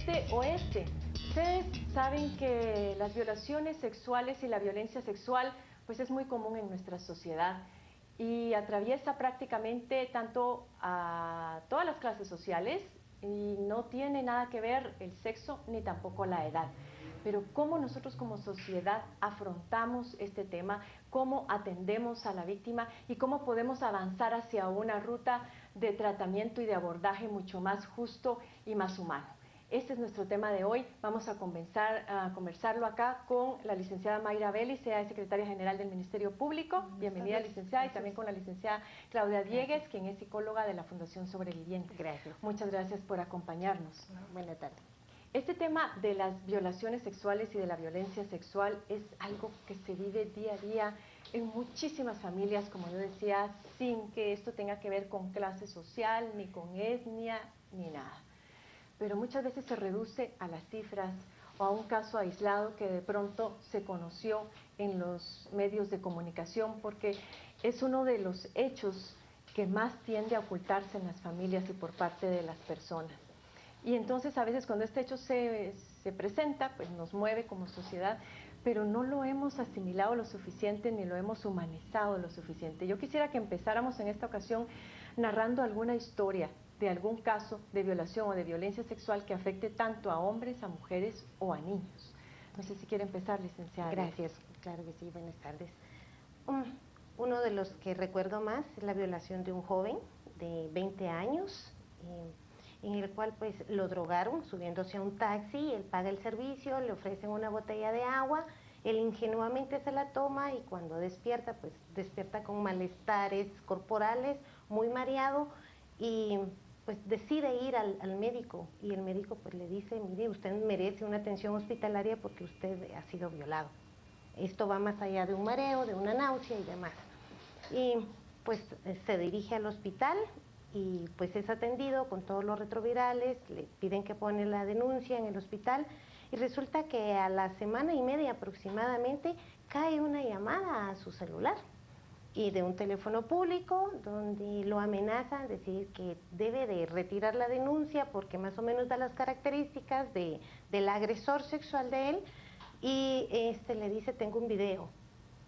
este-oeste. Ustedes saben que las violaciones sexuales y la violencia sexual pues es muy común en nuestra sociedad y atraviesa prácticamente tanto a todas las clases sociales y no tiene nada que ver el sexo ni tampoco la edad. Pero cómo nosotros como sociedad afrontamos este tema, cómo atendemos a la víctima y cómo podemos avanzar hacia una ruta de tratamiento y de abordaje mucho más justo y más humano. Este es nuestro tema de hoy. Vamos a conversarlo acá con la licenciada Mayra Vélez, ella es secretaria general del Ministerio Público. Bienvenida, licenciada, y también con la licenciada Claudia Diegues, quien es psicóloga de la Fundación Sobrevivientes. Gracias. Muchas gracias por acompañarnos. Buenas tardes. Este tema de las violaciones sexuales y de la violencia sexual es algo que se vive día a día en muchísimas familias, como yo decía, sin que esto tenga que ver con clase social, ni con etnia, ni nada. Pero muchas veces se reduce a las cifras o a un caso aislado que de pronto se conoció en los medios de comunicación, porque es uno de los hechos que más tiende a ocultarse en las familias y por parte de las personas. Y entonces a veces cuando este hecho se presenta, pues nos mueve como sociedad, pero no lo hemos asimilado lo suficiente ni lo hemos humanizado lo suficiente. Yo quisiera que empezáramos en esta ocasión narrando alguna historia de algún caso de violación o de violencia sexual que afecte tanto a hombres, a mujeres o a niños. No sé si quiere empezar, licenciada. Gracias, claro que sí, buenas tardes. Uno de los que recuerdo más es la violación de un joven de 20 años, en el cual pues lo drogaron subiéndose a un taxi, él paga el servicio, le ofrecen una botella de agua, él ingenuamente se la toma y cuando despierta, pues despierta con malestares corporales, muy mareado y pues decide ir al médico y el médico pues le dice, mire, usted merece una atención hospitalaria porque usted ha sido violado. Esto va más allá de un mareo, de una náusea y demás. Y pues se dirige al hospital y pues es atendido con todos los retrovirales, le piden que pone la denuncia en el hospital y resulta que a la semana y media aproximadamente cae una llamada a su celular y de un teléfono público donde lo amenazan, decir que debe de retirar la denuncia porque más o menos da las características del agresor sexual de él y le dice, tengo un video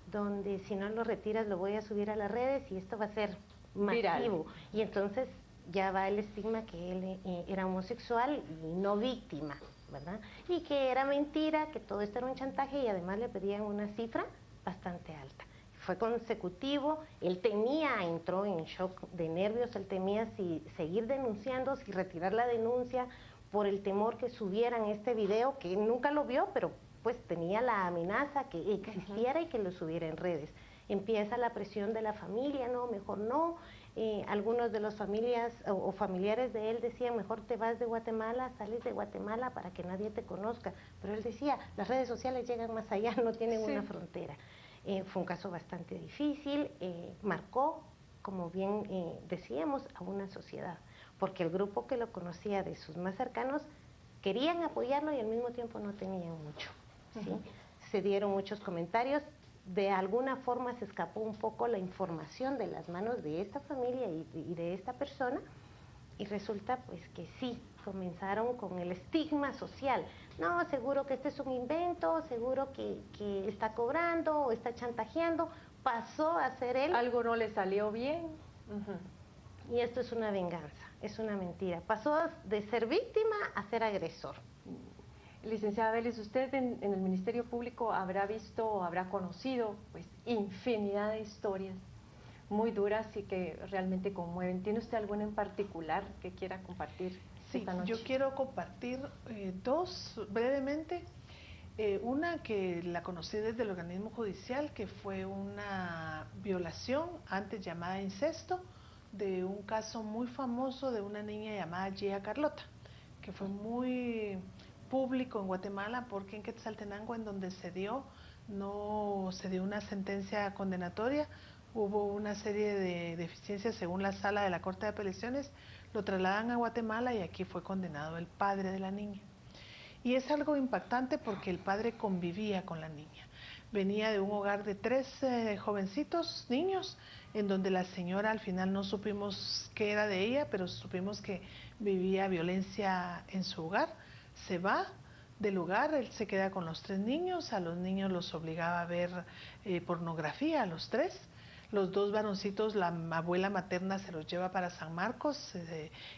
donde si no lo retiras lo voy a subir a las redes y esto va a ser masivo. Viral. Y entonces ya va el estigma que él era homosexual y no víctima, ¿verdad? Y que era mentira, que todo esto era un chantaje y además le pedían una cifra bastante alta. Fue consecutivo, él entró en shock de nervios, él temía si seguir denunciando, si retirar la denuncia por el temor que subieran este video, que nunca lo vio, pero pues tenía la amenaza que existiera y que lo subiera en redes. Empieza la presión de la familia, no, mejor no. Algunos de las familias o familiares de él decían, mejor te vas de Guatemala, sales de Guatemala para que nadie te conozca. Pero él decía, las redes sociales llegan más allá, no tienen una frontera. Fue un caso bastante difícil, marcó, como bien decíamos, a una sociedad, porque el grupo que lo conocía de sus más cercanos querían apoyarlo y al mismo tiempo no tenían mucho. ¿Sí? Se dieron muchos comentarios, de alguna forma se escapó un poco la información de las manos de esta familia y de esta persona y resulta pues que sí, comenzaron con el estigma social. No, seguro que este es un invento, seguro que está cobrando o está chantajeando, pasó a ser él. Algo no le salió bien. Y esto es una venganza, es una mentira. Pasó de ser víctima a ser agresor. Licenciada Vélez, usted en el Ministerio Público habrá visto o habrá conocido pues infinidad de historias muy duras y que realmente conmueven. ¿Tiene usted alguna en particular que quiera compartir esta noche? Yo quiero compartir dos brevemente. Una que la conocí desde el organismo judicial, que fue una violación, antes llamada incesto, de un caso muy famoso de una niña llamada Gia Carlota, que fue muy público en Guatemala porque en Quetzaltenango, en donde no se dio una sentencia condenatoria, hubo una serie de deficiencias según la sala de la Corte de Apelaciones, lo trasladan a Guatemala y aquí fue condenado el padre de la niña. Y es algo impactante porque el padre convivía con la niña. Venía de un hogar de 3 jovencitos, niños, en donde la señora al final no supimos qué era de ella, pero supimos que vivía violencia en su hogar. se va del lugar, él se queda con los 3 niños, a los niños los obligaba a ver pornografía, a los 3. Los 2 varoncitos, la abuela materna se los lleva para San Marcos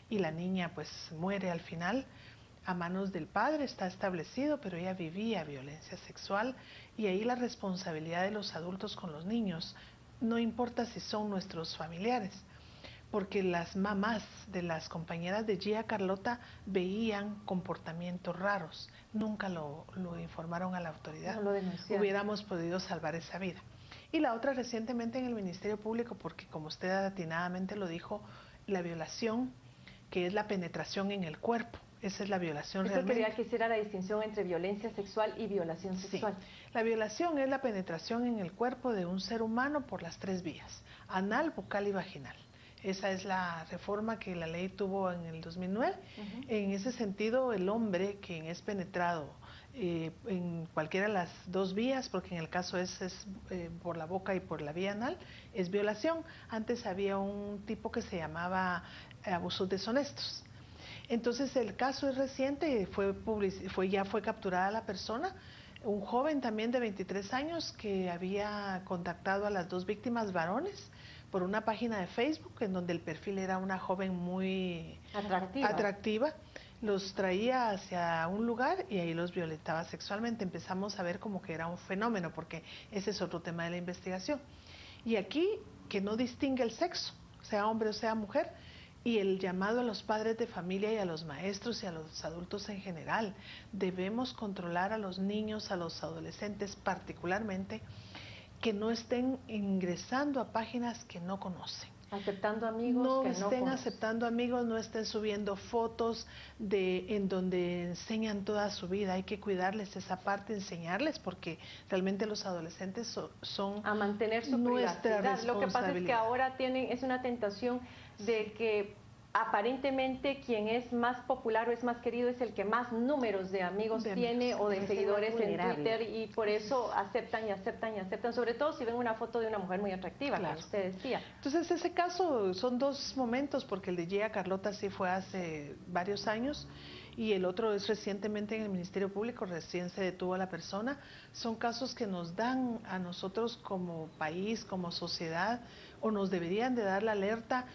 y la niña pues muere al final a manos del padre, está establecido, pero ella vivía violencia sexual y ahí la responsabilidad de los adultos con los niños, no importa si son nuestros familiares, porque las mamás de las compañeras de Gia Carlota veían comportamientos raros, nunca lo informaron a la autoridad, No lo denunciaron. Hubiéramos podido salvar esa vida. Y la otra recientemente en el Ministerio Público, porque como usted atinadamente lo dijo, la violación, que es la penetración en el cuerpo, esa es la violación Eso realmente. quería que hiciera la distinción entre violencia sexual y violación sexual. Sí. La violación es la penetración en el cuerpo de un ser humano por las 3 vías, anal, bucal y vaginal. Esa es la reforma que la ley tuvo en el 2009. En ese sentido, el hombre quien es penetrado en cualquiera de las 2 vías, porque en el caso es por la boca y por la vía anal, es violación. Antes había un tipo que se llamaba abusos deshonestos. Entonces el caso es reciente, ya fue capturada la persona, un joven también de 23 años que había contactado a las 2 víctimas varones por una página de Facebook en donde el perfil era una joven muy atractiva. Los traía hacia un lugar y ahí los violentaba sexualmente. Empezamos a ver como que era un fenómeno, porque ese es otro tema de la investigación. Y aquí, que no distingue el sexo, sea hombre o sea mujer, y el llamado a los padres de familia y a los maestros y a los adultos en general. Debemos controlar a los niños, a los adolescentes particularmente, que no estén ingresando a páginas que no conocen. Aceptando amigos no que no estén conocen. aceptando amigos, no estén subiendo fotos en donde enseñan toda su vida. Hay que cuidarles esa parte, enseñarles, porque realmente los adolescentes son a mantener su nuestra privacidad. Lo que pasa es que responsabilidad. ahora es una tentación de que aparentemente quien es más popular o es más querido es el que más números de amigos tiene o de seguidores en Twitter, y por eso aceptan y aceptan y aceptan, sobre todo si ven una foto de una mujer muy atractiva, Claro. como usted decía. Entonces ese caso son 2 momentos, porque el de Gia Carlota sí fue hace varios años y el otro es recientemente en el Ministerio Público, recién se detuvo a la persona. Son casos que nos dan a nosotros como país, como sociedad, o nos deberían de dar la alerta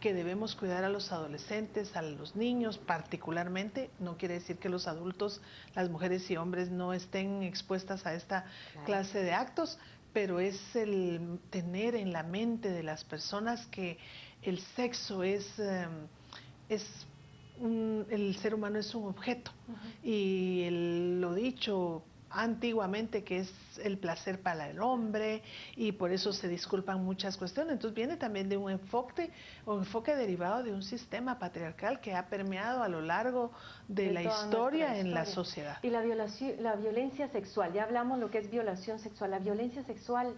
que debemos cuidar a los adolescentes, a los niños particularmente. No quiere decir que los adultos, las mujeres y hombres no estén expuestas a esta clase de actos, pero es el tener en la mente de las personas que el sexo el ser humano es un objeto, y lo dicho antiguamente, que es el placer para el hombre, y por eso se disculpan muchas cuestiones. Entonces viene también de un enfoque derivado de un sistema patriarcal que ha permeado a lo largo de la historia en la sociedad. Y la violencia sexual, ya hablamos lo que es violación sexual. La violencia sexual,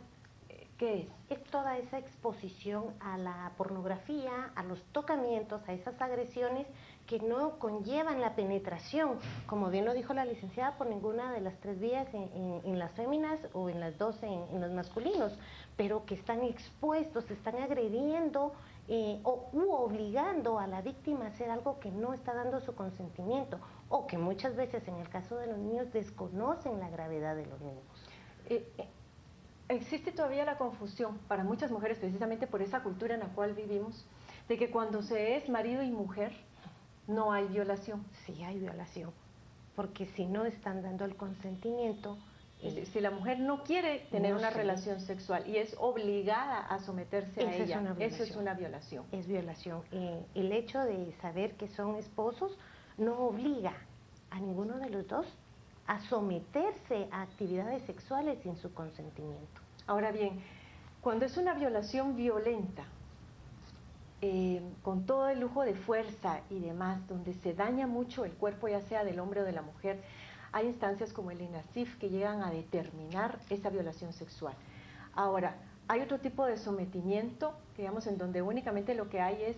¿qué es? Es toda esa exposición a la pornografía, a los tocamientos, a esas agresiones que no conllevan la penetración, como bien lo dijo la licenciada, por ninguna de las 3 vías en las féminas o en las 2 en los masculinos, pero que están expuestos, están agrediendo u obligando a la víctima a hacer algo que no está dando su consentimiento, o que muchas veces en el caso de los niños desconocen la gravedad de los niños. Existe todavía la confusión para muchas mujeres, precisamente por esa cultura en la cual vivimos, de que cuando se es marido y mujer no hay violación. Sí hay violación, porque si no están dando el consentimiento. Si la mujer no quiere tener una relación sexual y es obligada a someterse a ella, eso es una violación. Es violación. El hecho de saber que son esposos no obliga a ninguno de los dos a someterse a actividades sexuales sin su consentimiento. Ahora bien, cuando es una violación violenta, con todo el lujo de fuerza y demás, donde se daña mucho el cuerpo, ya sea del hombre o de la mujer, hay instancias como el INASIF que llegan a determinar esa violación sexual. Ahora, hay otro tipo de sometimiento, digamos, en donde únicamente lo que hay es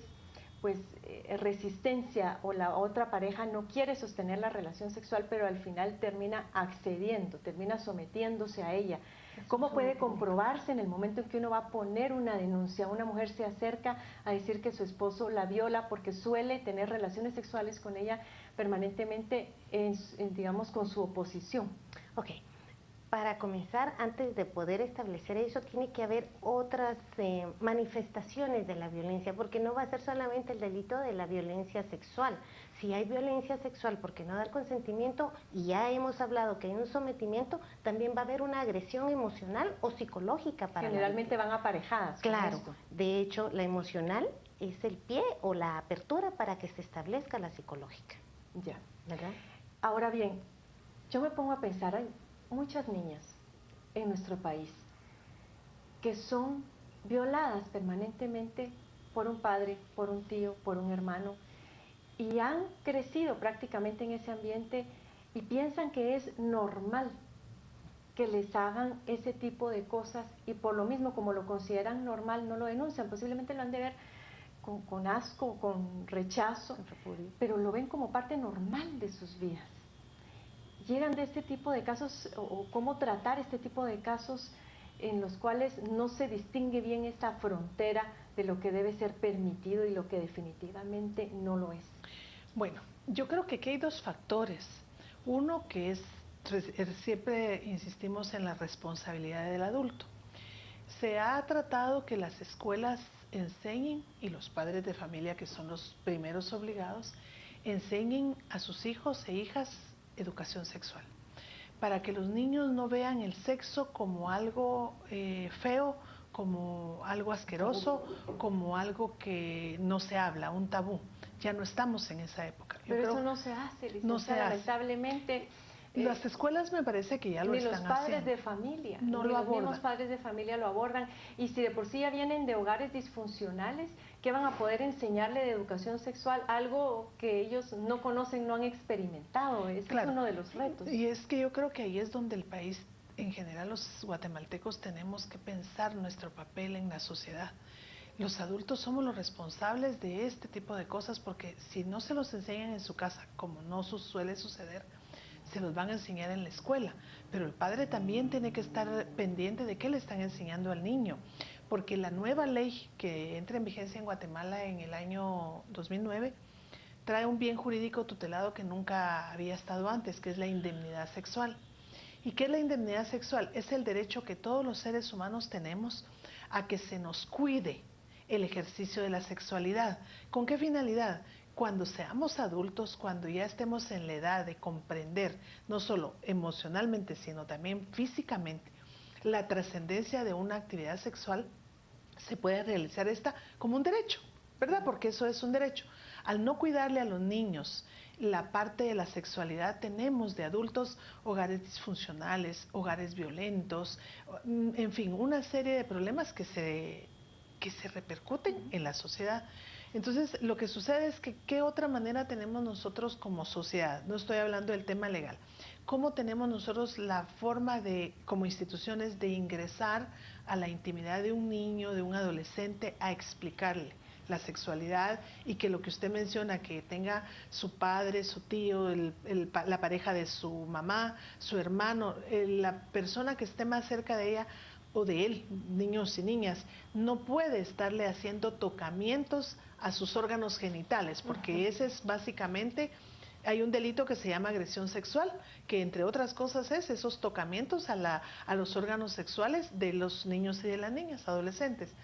resistencia, o la otra pareja no quiere sostener la relación sexual, pero al final termina accediendo, termina sometiéndose a ella. ¿Cómo puede comprobarse en el momento en que uno va a poner una denuncia? Una mujer se acerca a decir que su esposo la viola porque suele tener relaciones sexuales con ella, permanentemente, digamos, con su oposición? Ok, para comenzar, antes de poder establecer eso, tiene que haber otras manifestaciones de la violencia, porque no va a ser solamente el delito de la violencia sexual. Si hay violencia sexual porque no da el consentimiento, y ya hemos hablado que hay un sometimiento, también va a haber una agresión emocional o psicológica para Generalmente van aparejadas. Claro, de hecho, la emocional es el pie o la apertura para que se establezca la psicológica. Ya. ¿Verdad? Ahora bien, yo me pongo a pensar, hay muchas niñas en nuestro país que son violadas permanentemente por un padre, por un tío, por un hermano, y han crecido prácticamente en ese ambiente y piensan que es normal que les hagan ese tipo de cosas, y por lo mismo, como lo consideran normal, no lo denuncian. Posiblemente lo han de ver con asco, con rechazo, pero lo ven como parte normal de sus vidas. Llegan de este tipo de casos, o cómo tratar este tipo de casos en los cuales no se distingue bien esa frontera de lo que debe ser permitido y lo que definitivamente no lo es. Bueno, yo creo que aquí hay dos factores. Uno que es, siempre insistimos en la responsabilidad del adulto. Se ha tratado que las escuelas enseñen, y los padres de familia, que son los primeros obligados, enseñen a sus hijos e hijas educación sexual, para que los niños no vean el sexo como algo feo, como algo asqueroso, como algo que no se habla, un tabú. Ya no estamos en esa época. Pero eso no se hace, licenciada, no se hace. Lamentablemente. Las escuelas me parece que ya lo están haciendo. Ni los padres de familia, no ni lo los abordan. mismos padres de familia lo abordan. Y si de por sí ya vienen de hogares disfuncionales, ¿qué van a poder enseñarle de educación sexual? Algo que ellos no conocen, no han experimentado. Ese es uno de los retos. Y es que yo creo que ahí es donde el país, en general los guatemaltecos, tenemos que pensar nuestro papel en la sociedad. Los adultos somos los responsables de este tipo de cosas, porque si no se los enseñan en su casa, como no suele suceder, se los van a enseñar en la escuela. Pero el padre también tiene que estar pendiente de qué le están enseñando al niño, porque la nueva ley que entra en vigencia en Guatemala en el año 2009 trae un bien jurídico tutelado que nunca había estado antes, que es la indemnidad sexual. ¿Y qué es la indemnidad sexual? Es el derecho que todos los seres humanos tenemos a que se nos cuide el ejercicio de la sexualidad. ¿Con qué finalidad? Cuando seamos adultos, cuando ya estemos en la edad de comprender, no solo emocionalmente, sino también físicamente, la trascendencia de una actividad sexual, se puede realizar esta como un derecho, ¿verdad? Porque eso es un derecho. Al no cuidarle a los niños la parte de la sexualidad, tenemos de adultos hogares disfuncionales, hogares violentos, en fin, una serie de problemas que se repercuten en la sociedad. Entonces, lo que sucede es que, ¿qué otra manera tenemos nosotros como sociedad? No estoy hablando del tema legal. ¿Cómo tenemos nosotros la forma de, como instituciones, de ingresar a la intimidad de un niño, de un adolescente, a explicarle la sexualidad, y que lo que usted menciona, que tenga su padre, su tío, la pareja de su mamá, su hermano, la persona que esté más cerca de ella o de él, niños y niñas, no puede estarle haciendo tocamientos a sus órganos genitales, porque ese es básicamente, hay un delito que se llama agresión sexual, que entre otras cosas es esos tocamientos a los órganos sexuales de los niños y de las niñas, adolescentes.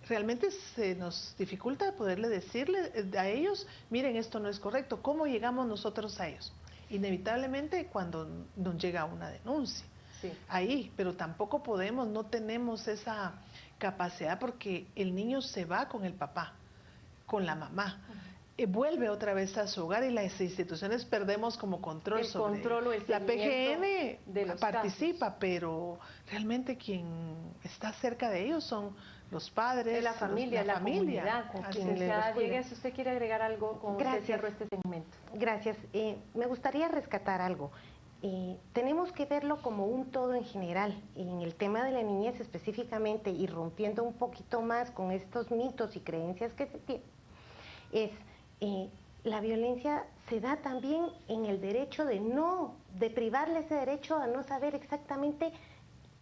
Realmente se nos dificulta poderle decirle a ellos, miren, esto no es correcto. ¿Cómo llegamos nosotros a ellos? Inevitablemente cuando nos llega una denuncia. Sí. Ahí, pero tampoco podemos, no tenemos esa capacidad, porque el niño se va con el papá, con la mamá, vuelve otra vez a su hogar, y las instituciones perdemos como control sobre la PGN participa, casos. Pero realmente quien está cerca de ellos son los padres, de la familia, la comunidad. Licenciada Diegues, si usted quiere agregar algo, con usted cierro este segmento. Gracias. Me gustaría rescatar algo. Tenemos que verlo como un todo en general, en el tema de la niñez específicamente, y rompiendo un poquito más con estos mitos y creencias que se tienen, la violencia se da también en el derecho de privarle ese derecho a no saber exactamente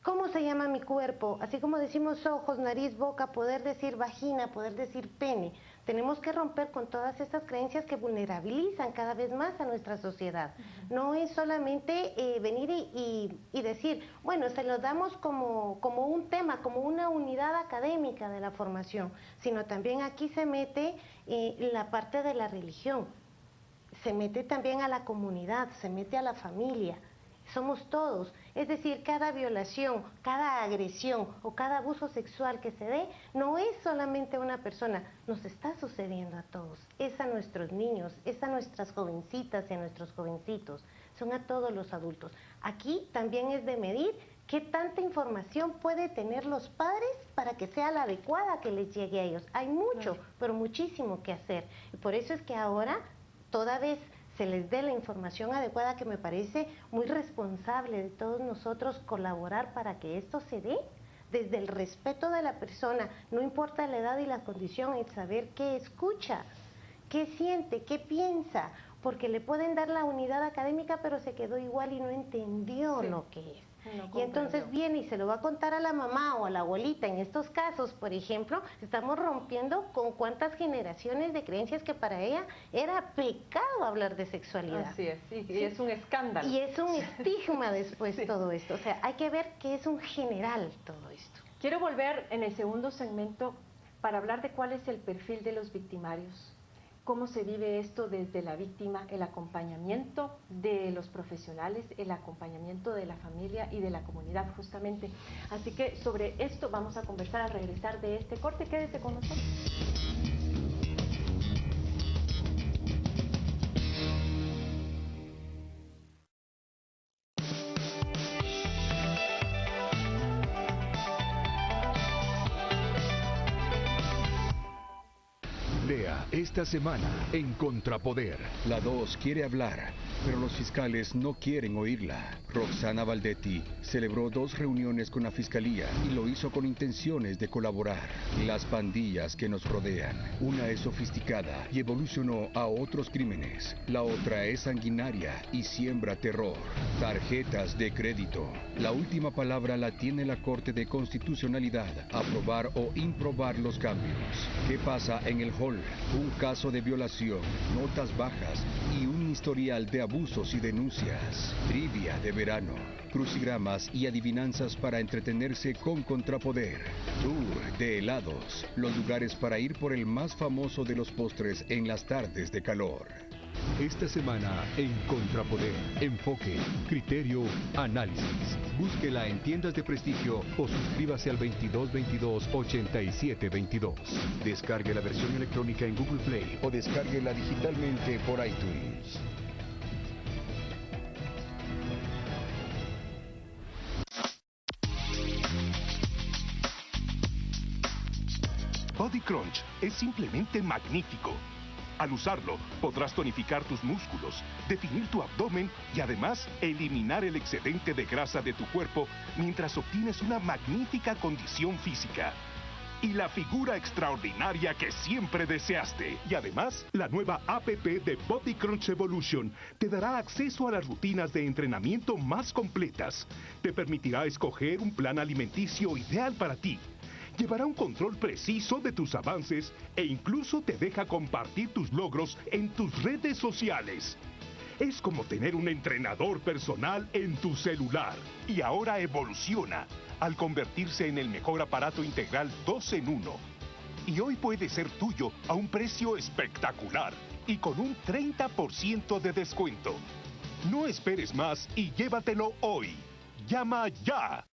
¿Cómo se llama mi cuerpo? Así como decimos ojos, nariz, boca, poder decir vagina, poder decir pene. Tenemos que romper con todas estas creencias que vulnerabilizan cada vez más a nuestra sociedad. No es solamente venir y decir, bueno, se lo damos como un tema, como una unidad académica de la formación, sino también aquí se mete la parte de la religión, se mete también a la comunidad, se mete a la familia. Somos todos, es decir, cada violación, cada agresión o cada abuso sexual que se dé no es solamente a una persona, nos está sucediendo a todos, es a nuestros niños, es a nuestras jovencitas y a nuestros jovencitos, son a todos los adultos. Aquí también es de medir qué tanta información puede tener los padres para que sea la adecuada que les llegue a ellos. Hay mucho, pero muchísimo que hacer, y por eso es que ahora toda vez se les dé la información adecuada, que me parece muy responsable de todos nosotros colaborar para que esto se dé desde el respeto de la persona, no importa la edad y la condición, el saber qué escucha, qué siente, qué piensa, porque le pueden dar la unidad académica pero se quedó igual y no entendió lo que es. Y entonces viene y se lo va a contar a la mamá o a la abuelita. En estos casos, por ejemplo, estamos rompiendo con cuántas generaciones de creencias que para ella era pecado hablar de sexualidad. Así es, sí, y es un escándalo. Y es un estigma después todo esto. O sea, hay que ver que es un general todo esto. Quiero volver en el segundo segmento para hablar de cuál es el perfil de los victimarios. Cómo se vive esto desde la víctima, el acompañamiento de los profesionales, el acompañamiento de la familia y de la comunidad justamente. Así que sobre esto vamos a conversar al regresar de este corte. Quédese con nosotros. Lea esta semana en Contrapoder. La 2 quiere hablar, pero los fiscales no quieren oírla. Roxana Valdetti celebró 2 reuniones con la fiscalía y lo hizo con intenciones de colaborar. Las pandillas que nos rodean. Una es sofisticada y evolucionó a otros crímenes. La otra es sanguinaria y siembra terror. Tarjetas de crédito. La última palabra la tiene la Corte de Constitucionalidad. Aprobar o improbar los cambios. ¿Qué pasa en el hall? Un caso de violación, notas bajas y un historial de abusos y denuncias. Trivia de verano, crucigramas y adivinanzas para entretenerse con Contrapoder. Tour de helados, los lugares para ir por el más famoso de los postres en las tardes de calor. Esta semana en Contrapoder, enfoque, criterio, análisis. Búsquela en tiendas de prestigio o suscríbase al 2222-8722. Descargue la versión electrónica en Google Play o descárguela digitalmente por iTunes. Body Crunch es simplemente magnífico. Al usarlo, podrás tonificar tus músculos, definir tu abdomen y además eliminar el excedente de grasa de tu cuerpo mientras obtienes una magnífica condición física y la figura extraordinaria que siempre deseaste. Y además, la nueva app de Body Crunch Evolution te dará acceso a las rutinas de entrenamiento más completas. Te permitirá escoger un plan alimenticio ideal para ti. Llevará un control preciso de tus avances e incluso te deja compartir tus logros en tus redes sociales. Es como tener un entrenador personal en tu celular. Y ahora evoluciona al convertirse en el mejor aparato integral 2 en 1. Y hoy puede ser tuyo a un precio espectacular y con un 30% de descuento. No esperes más y llévatelo hoy. Llama ya.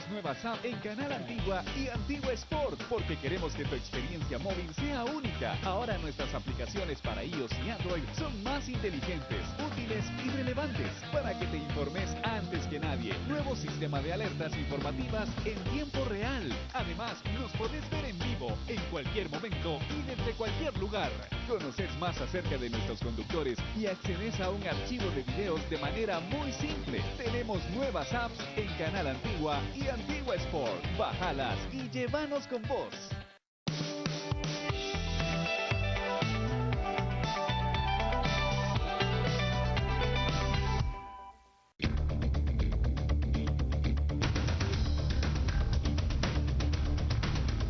tenemos nuevas apps en Canal Antigua y Antigua Sport, porque queremos que tu experiencia móvil sea única. Ahora nuestras aplicaciones para iOS y Android son más inteligentes, útiles y relevantes, para que te informes antes que nadie. Nuevo sistema de alertas informativas en tiempo real. Además, nos podés ver en vivo, en cualquier momento y desde cualquier lugar. Conoces más acerca de nuestros conductores y accedes a un archivo de videos de manera muy simple. Tenemos nuevas apps en Canal Antigua y Antigua Sport. Bájalas y llévanos con vos.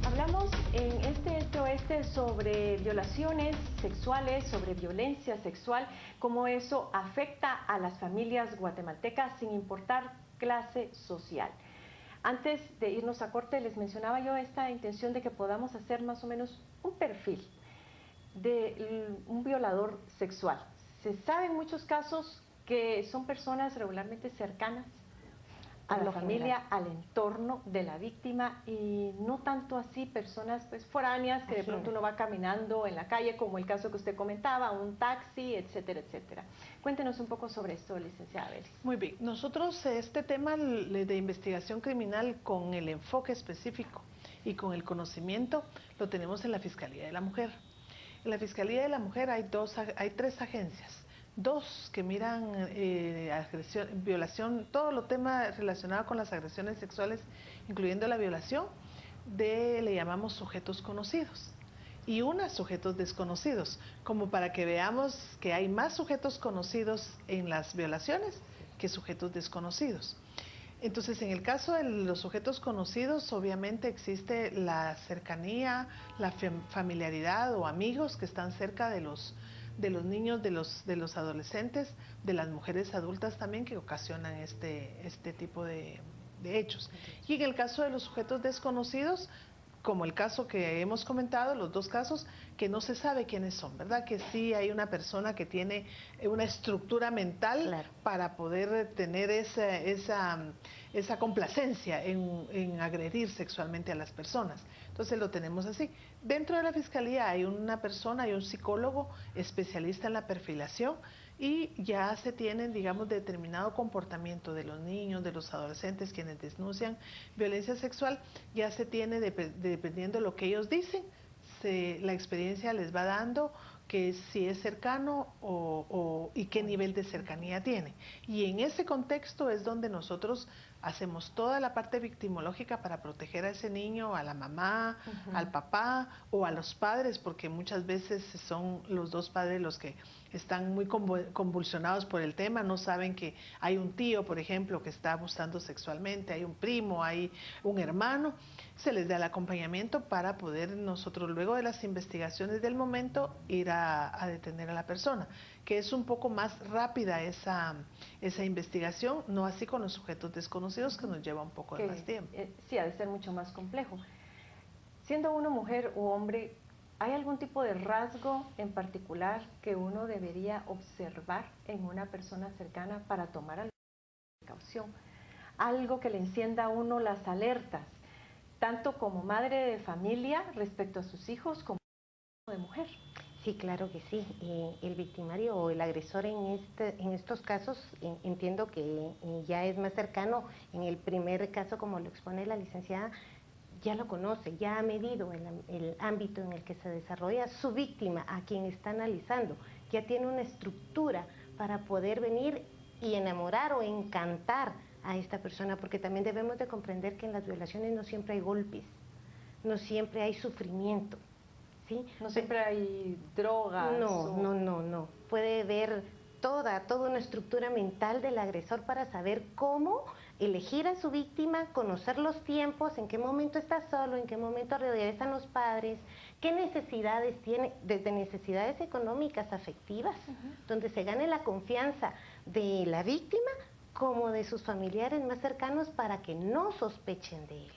Hablamos en este oeste sobre violaciones sexuales, sobre violencia sexual, cómo eso afecta a las familias guatemaltecas sin importar clase social. Antes de irnos a corte les mencionaba yo esta intención de que podamos hacer más o menos un perfil de un violador sexual. Se sabe en muchos casos que son personas regularmente cercanas a la familia, al entorno de la víctima, y no tanto así personas pues foráneas que de pronto uno va caminando en la calle, como el caso que usted comentaba, un taxi, etcétera, etcétera. Cuéntenos un poco sobre esto, licenciada Belis. Muy bien, nosotros este tema de investigación criminal con el enfoque específico y con el conocimiento lo tenemos en la Fiscalía de la Mujer. En la Fiscalía de la Mujer hay tres agencias. Dos que miran agresión, violación, todo lo tema relacionado con las agresiones sexuales, incluyendo la violación, le llamamos sujetos conocidos. Y una sujetos desconocidos, como para que veamos que hay más sujetos conocidos en las violaciones que sujetos desconocidos. Entonces, en el caso de los sujetos conocidos, obviamente existe la cercanía, la familiaridad o amigos que están cerca de los niños, de los adolescentes, de las mujeres adultas también, que ocasionan este tipo de hechos. Y en el caso de los sujetos desconocidos, como el caso que hemos comentado, los dos casos, que no se sabe quiénes son, ¿verdad? Que sí hay una persona que tiene una estructura mental para poder tener esa complacencia en agredir sexualmente a las personas. Entonces lo tenemos así. Dentro de la Fiscalía hay una persona, hay un psicólogo especialista en la perfilación, y ya se tienen, digamos, determinado comportamiento de los niños, de los adolescentes quienes denuncian violencia sexual, ya se tiene, dependiendo de lo que ellos dicen, la experiencia les va dando que si es cercano y qué nivel de cercanía tiene. Y en ese contexto es donde nosotros hacemos toda la parte victimológica para proteger a ese niño, a la mamá, al papá o a los padres, porque muchas veces son los dos padres los que están muy convulsionados por el tema, no saben que hay un tío, por ejemplo, que está abusando sexualmente, hay un primo, hay un hermano. Se les da el acompañamiento para poder nosotros, luego de las investigaciones del momento, ir a detener a la persona, que es un poco más rápida esa investigación, no así con los sujetos desconocidos, que nos lleva un poco de más tiempo. Sí, ha de ser mucho más complejo. Siendo uno mujer u hombre, ¿hay algún tipo de rasgo en particular que uno debería observar en una persona cercana para tomar alguna precaución? Algo que le encienda a uno las alertas, tanto como madre de familia respecto a sus hijos como de mujer. Sí, claro que sí. El victimario o el agresor en estos casos, entiendo que ya es más cercano. En el primer caso, como lo expone la licenciada, ya lo conoce, ya ha medido el ámbito en el que se desarrolla su víctima, a quien está analizando, ya tiene una estructura para poder venir y enamorar o encantar a esta persona, porque también debemos de comprender que en las violaciones no siempre hay golpes, no siempre hay sufrimiento, ¿sí? No siempre hay drogas. No. Puede haber toda una estructura mental del agresor para saber cómo elegir a su víctima, conocer los tiempos, en qué momento está solo, en qué momento regresan los padres, qué necesidades tiene, desde necesidades económicas, afectivas, donde se gane la confianza de la víctima como de sus familiares más cercanos para que no sospechen de él.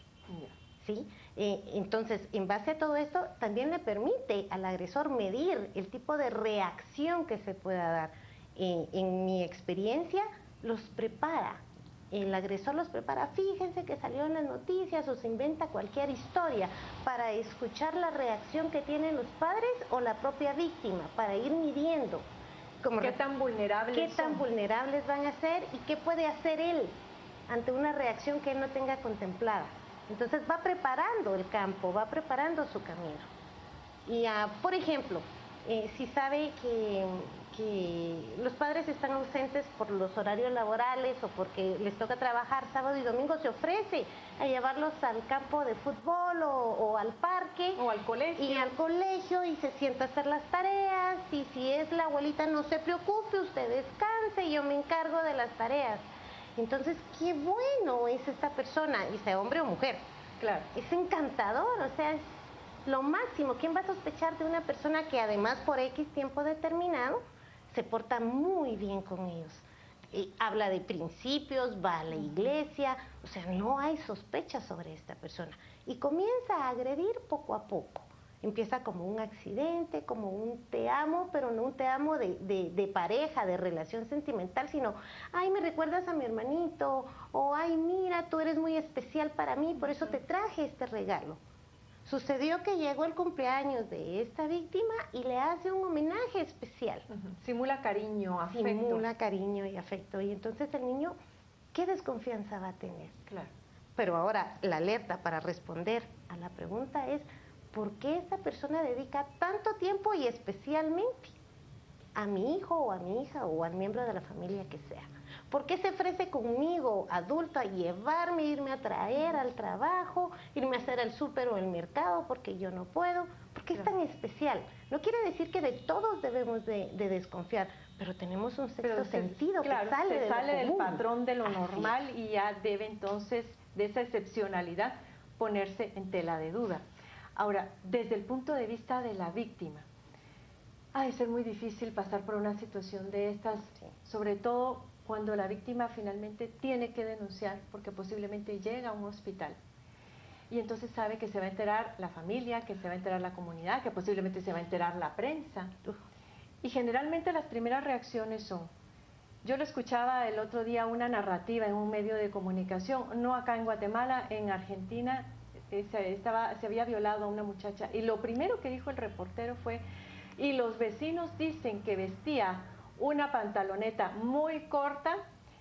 ¿Sí? Entonces, en base a todo esto, también le permite al agresor medir el tipo de reacción que se pueda dar. En mi experiencia, los prepara El agresor los prepara, fíjense que salió en las noticias o se inventa cualquier historia para escuchar la reacción que tienen los padres o la propia víctima, para ir midiendo. ¿Qué tan vulnerables tan vulnerables van a ser y qué puede hacer él ante una reacción que él no tenga contemplada? Entonces va preparando el campo, va preparando su camino. Y por ejemplo, si sabe que los padres están ausentes por los horarios laborales o porque les toca trabajar sábado y domingo, se ofrece a llevarlos al campo de fútbol o al parque o al colegio y se sienta a hacer las tareas, y si es la abuelita, no se preocupe, usted descanse, yo me encargo de las tareas. Entonces, qué bueno es esta persona, y sea hombre o mujer. Claro. Es encantador, o sea, es lo máximo. ¿Quién va a sospechar de una persona que además por X tiempo determinado se porta muy bien con ellos? Habla de principios, va a la iglesia, o sea, no hay sospecha sobre esta persona. Y comienza a agredir poco a poco. Empieza como un accidente, como un te amo, pero no un te amo de pareja, de relación sentimental, sino, ay, me recuerdas a mi hermanito, o ay, mira, tú eres muy especial para mí, por eso te traje este regalo. Sucedió que llegó el cumpleaños de esta víctima y le hace un homenaje especial. Simula cariño, afecto. Simula cariño y afecto. Y entonces el niño, ¿qué desconfianza va a tener? Claro. Pero ahora la alerta para responder a la pregunta es, ¿por qué esta persona dedica tanto tiempo y especialmente a mi hijo o a mi hija o al miembro de la familia que sea? ¿Por qué se ofrece conmigo, adulto, a llevarme, irme a traer al trabajo, irme a hacer el súper o el mercado porque yo no puedo? ¿Por qué es tan especial? No quiere decir que de todos debemos de desconfiar, pero tenemos un sexto sentido que sale del patrón de lo normal y ya debe entonces de esa excepcionalidad ponerse en tela de duda. Ahora, desde el punto de vista de la víctima, ha de ser muy difícil pasar por una situación de estas, sobre todo cuando la víctima finalmente tiene que denunciar porque posiblemente llega a un hospital y entonces sabe que se va a enterar la familia, que se va a enterar la comunidad, que posiblemente se va a enterar la prensa. Y generalmente las primeras reacciones son, yo lo escuchaba el otro día una narrativa en un medio de comunicación, no acá en Guatemala, en Argentina se había violado a una muchacha y lo primero que dijo el reportero fue, y los vecinos dicen que vestía una pantaloneta muy corta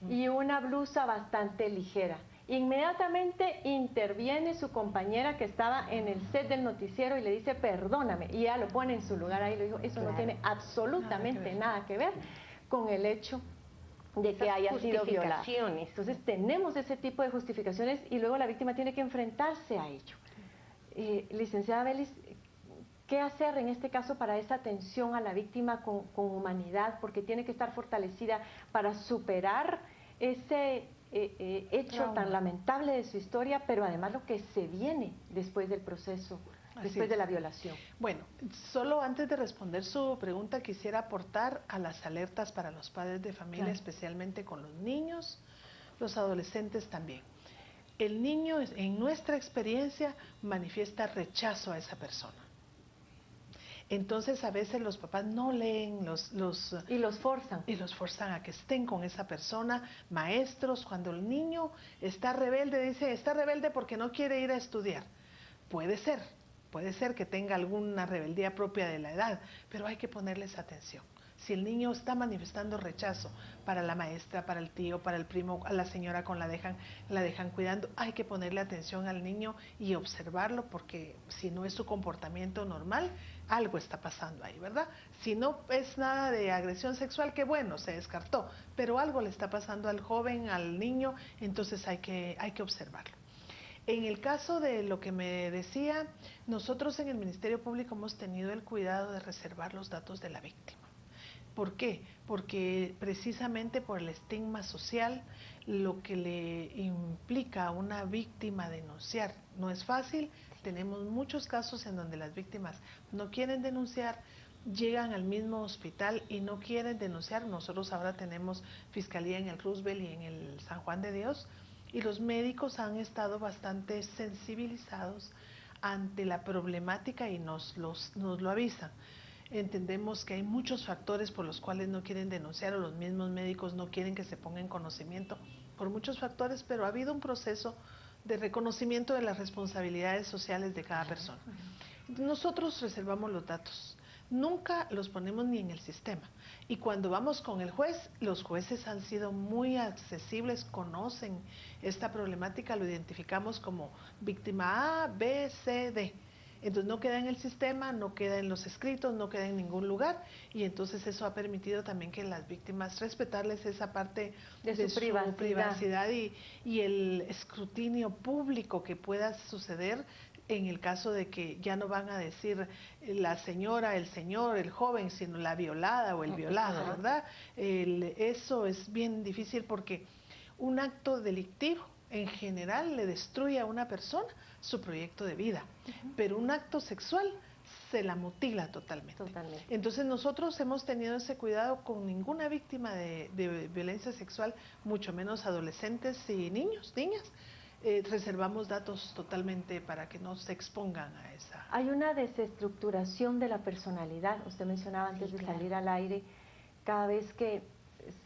y una blusa bastante ligera. Inmediatamente interviene su compañera que estaba en el set del noticiero y le dice, perdóname, y ella lo pone en su lugar ahí, le dijo, eso no tiene absolutamente nada que ver con el hecho de que haya sido violada. Entonces tenemos ese tipo de justificaciones y luego la víctima tiene que enfrentarse a ello. Licenciada Belis, ¿qué hacer en este caso para esa atención a la víctima con humanidad? Porque tiene que estar fortalecida para superar ese hecho tan lamentable de su historia, pero además lo que se viene después del proceso, después de la violación. Bueno, solo antes de responder su pregunta quisiera aportar a las alertas para los padres de familia, especialmente con los niños, los adolescentes también. El niño, en nuestra experiencia, manifiesta rechazo a esa persona. Entonces a veces los papás no leen y los forzan. Y los forzan a que estén con esa persona. Maestros, cuando el niño está rebelde, dice, está rebelde porque no quiere ir a estudiar. Puede ser que tenga alguna rebeldía propia de la edad, pero hay que ponerles atención. Si el niño está manifestando rechazo para la maestra, para el tío, para el primo, a la señora con la dejan cuidando, hay que ponerle atención al niño y observarlo, porque si no es su comportamiento normal, algo está pasando ahí, ¿verdad? Si no es nada de agresión sexual, que bueno, se descartó, pero algo le está pasando al joven, al niño, entonces hay que observarlo. En el caso de lo que me decía, nosotros en el Ministerio Público hemos tenido el cuidado de reservar los datos de la víctima. ¿Por qué? Porque precisamente por el estigma social, lo que le implica a una víctima denunciar no es fácil. Tenemos muchos casos en donde las víctimas no quieren denunciar, llegan al mismo hospital y no quieren denunciar. Nosotros ahora tenemos fiscalía en el Roosevelt y en el San Juan de Dios, y los médicos han estado bastante sensibilizados ante la problemática y nos lo avisan. Entendemos que hay muchos factores por los cuales no quieren denunciar, o los mismos médicos no quieren que se ponga en conocimiento por muchos factores, pero ha habido un proceso de reconocimiento de las responsabilidades sociales de cada persona. Nosotros reservamos los datos, nunca los ponemos ni en el sistema. Y cuando vamos con el juez, los jueces han sido muy accesibles, conocen esta problemática, lo identificamos como víctima A, B, C, D. Entonces no queda en el sistema, no queda en los escritos, no queda en ningún lugar, y entonces eso ha permitido también que las víctimas respetarles esa parte de su privacidad y el escrutinio público que pueda suceder en el caso de que ya no van a decir la señora, el señor, el joven, sino la violada o el violado, ¿verdad? Eso es bien difícil porque un acto delictivo en general le destruye a una persona su proyecto de vida, pero un acto sexual se la mutila totalmente. Entonces nosotros hemos tenido ese cuidado con ninguna víctima de violencia sexual, mucho menos adolescentes y niños, niñas. Reservamos datos totalmente para que no se expongan a esa. Hay una desestructuración de la personalidad. Usted mencionaba antes de salir al aire, cada vez que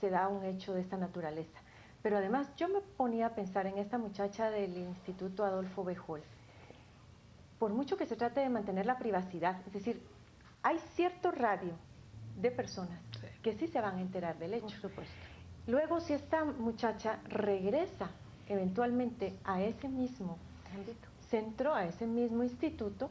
se da un hecho de esta naturaleza. Pero además yo me ponía a pensar en esta muchacha del Instituto Adolfo Béjol. Por mucho que se trate de mantener la privacidad, es decir, hay cierto radio de personas que sí se van a enterar del hecho. Por supuesto. Luego, si esta muchacha regresa eventualmente a ese mismo centro, a ese mismo instituto,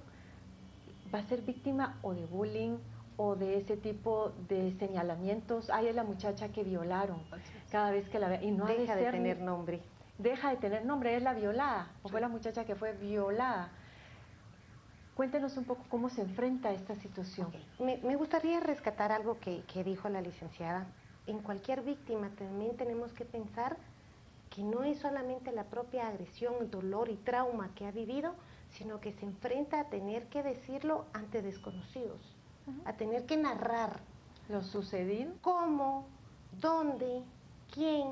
va a ser víctima o de bullying o de ese tipo de señalamientos. Ay, es la muchacha que violaron cada vez que la ve, y no deja de tener nombre. Deja de tener nombre, es la violada, o fue la muchacha que fue violada. Cuéntenos un poco cómo se enfrenta a esta situación. Me gustaría rescatar algo que dijo la licenciada. En cualquier víctima también tenemos que pensar que no es solamente la propia agresión, dolor y trauma que ha vivido, sino que se enfrenta a tener que decirlo ante desconocidos, a tener que narrar lo sucedido, cómo, dónde, quién,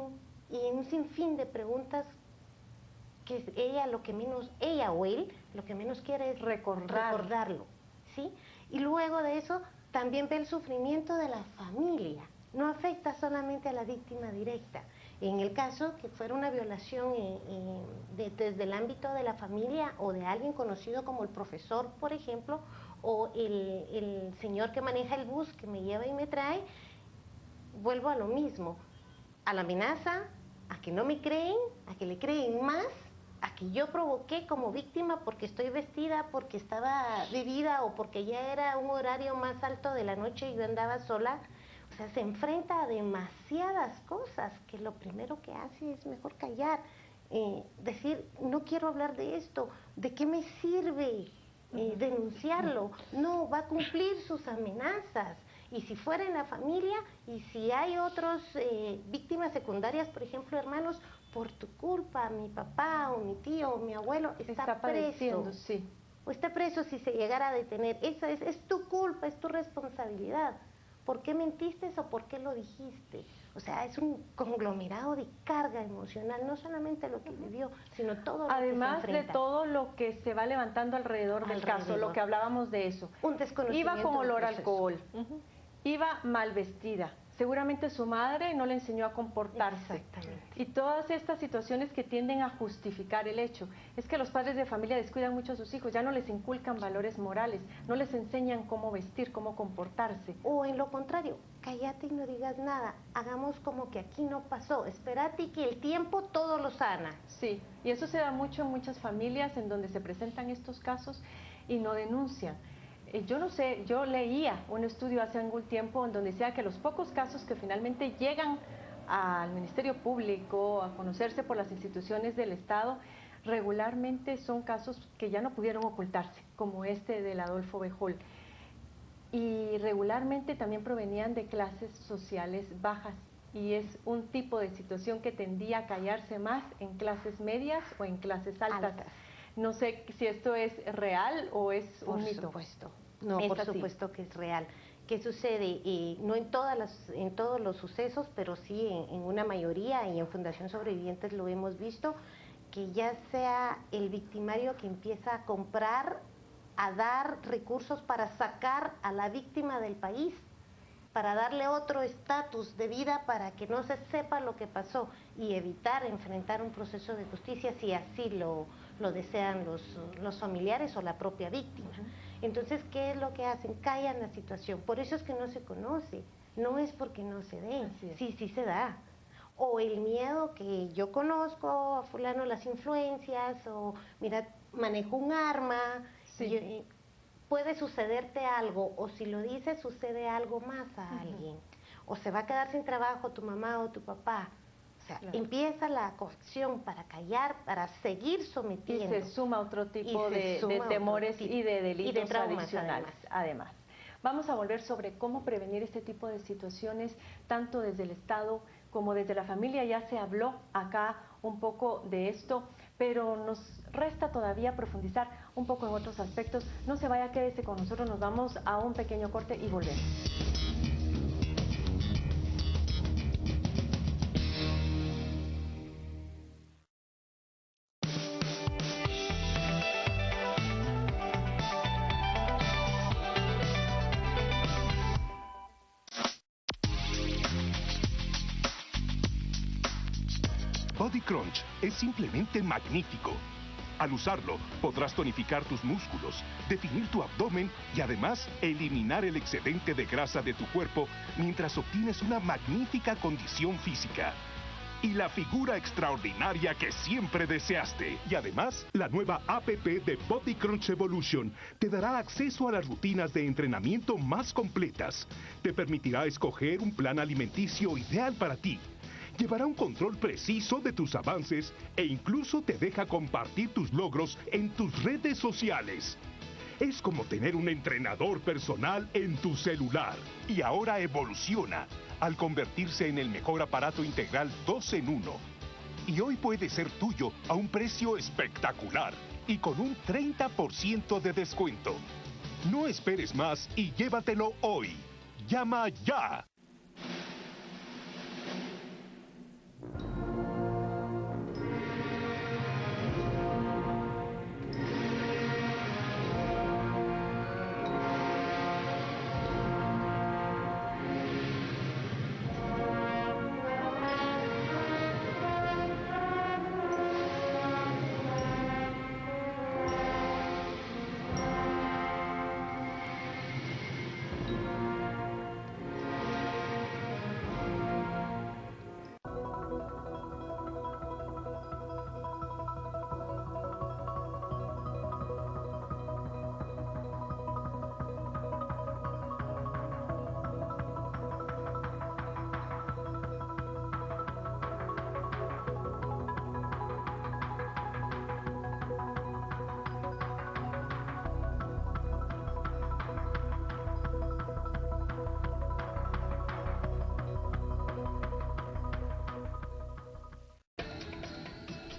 y en un sinfín de preguntas que ella o él lo que menos quiere es recordarlo, ¿sí? Y luego de eso también ve el sufrimiento de la familia. No afecta solamente a la víctima directa. En el caso que fuera una violación desde el ámbito de la familia o de alguien conocido como el profesor, por ejemplo, o el señor que maneja el bus que me lleva y me trae, vuelvo a lo mismo, a la amenaza, a que no me creen, a que le creen más, a que yo provoqué como víctima porque estoy vestida, porque estaba bebida o porque ya era un horario más alto de la noche y yo andaba sola. O sea, se enfrenta a demasiadas cosas que lo primero que hace es mejor callar, decir, no quiero hablar de esto, ¿de qué me sirve denunciarlo? No, va a cumplir sus amenazas. Y si fuera en la familia, y si hay otras víctimas secundarias, por ejemplo, hermanos, por tu culpa, mi papá o mi tío o mi abuelo está preso. Sí. O está preso si se llegara a detener. Esa es tu culpa, es tu responsabilidad. ¿Por qué mentiste o por qué lo dijiste? O sea, es un conglomerado de carga emocional, no solamente lo que vivió, sino todo lo además que se enfrenta. de todo lo que se va levantando alrededor del caso, lo que hablábamos de eso. Un desconocimiento. Iba con olor a alcohol, iba mal vestida. Seguramente su madre no le enseñó a comportarse. Exactamente. Y todas estas situaciones que tienden a justificar el hecho. Es que los padres de familia descuidan mucho a sus hijos, ya no les inculcan valores morales, no les enseñan cómo vestir, cómo comportarse. O en lo contrario, cállate y no digas nada, hagamos como que aquí no pasó, espérate y que el tiempo todo lo sana. Sí, y eso se da mucho en muchas familias en donde se presentan estos casos y no denuncian. Yo no sé, yo leía un estudio hace algún tiempo en donde decía que los pocos casos que finalmente llegan al Ministerio Público a conocerse por las instituciones del Estado, regularmente son casos que ya no pudieron ocultarse, como este del Adolfo Béjol. Y regularmente también provenían de clases sociales bajas, y es un tipo de situación que tendía a callarse más en clases medias o en clases altas. No sé si esto es real o es un mito. Por supuesto. No, por supuesto que es real. ¿Qué sucede? No en todos los sucesos, pero sí en una mayoría, y en Fundación Sobrevivientes lo hemos visto, que ya sea el victimario que empieza a comprar, a dar recursos para sacar a la víctima del país, para darle otro estatus de vida para que no se sepa lo que pasó y evitar enfrentar un proceso de justicia si así lo desean los familiares o la propia víctima. Entonces, ¿qué es lo que hacen? Callan la situación. Por eso es que no se conoce. No es porque no se dé. Sí se da. O el miedo que yo conozco a fulano, las influencias, o mira, manejo un arma, puede sucederte algo, o si lo dices sucede algo más a alguien, o se va a quedar sin trabajo tu mamá o tu papá. O sea, empieza la coacción para callar, para seguir sometiendo. Y se suma otro tipo de temores y de delitos y de adicionales, además. Vamos a volver sobre cómo prevenir este tipo de situaciones, tanto desde el Estado como desde la familia. Ya se habló acá un poco de esto, pero nos resta todavía profundizar un poco en otros aspectos. No se vaya, quédese con nosotros, nos vamos a un pequeño corte y volvemos. Body Crunch es simplemente magnífico. Al usarlo, podrás tonificar tus músculos, definir tu abdomen y además eliminar el excedente de grasa de tu cuerpo mientras obtienes una magnífica condición física y la figura extraordinaria que siempre deseaste. Y además, la nueva app de Body Crunch Evolution te dará acceso a las rutinas de entrenamiento más completas. Te permitirá escoger un plan alimenticio ideal para ti. Llevará un control preciso de tus avances e incluso te deja compartir tus logros en tus redes sociales. Es como tener un entrenador personal en tu celular. Y ahora evoluciona al convertirse en el mejor aparato integral 2 en 1. Y hoy puede ser tuyo a un precio espectacular y con un 30% de descuento. No esperes más y llévatelo hoy. Llama ya.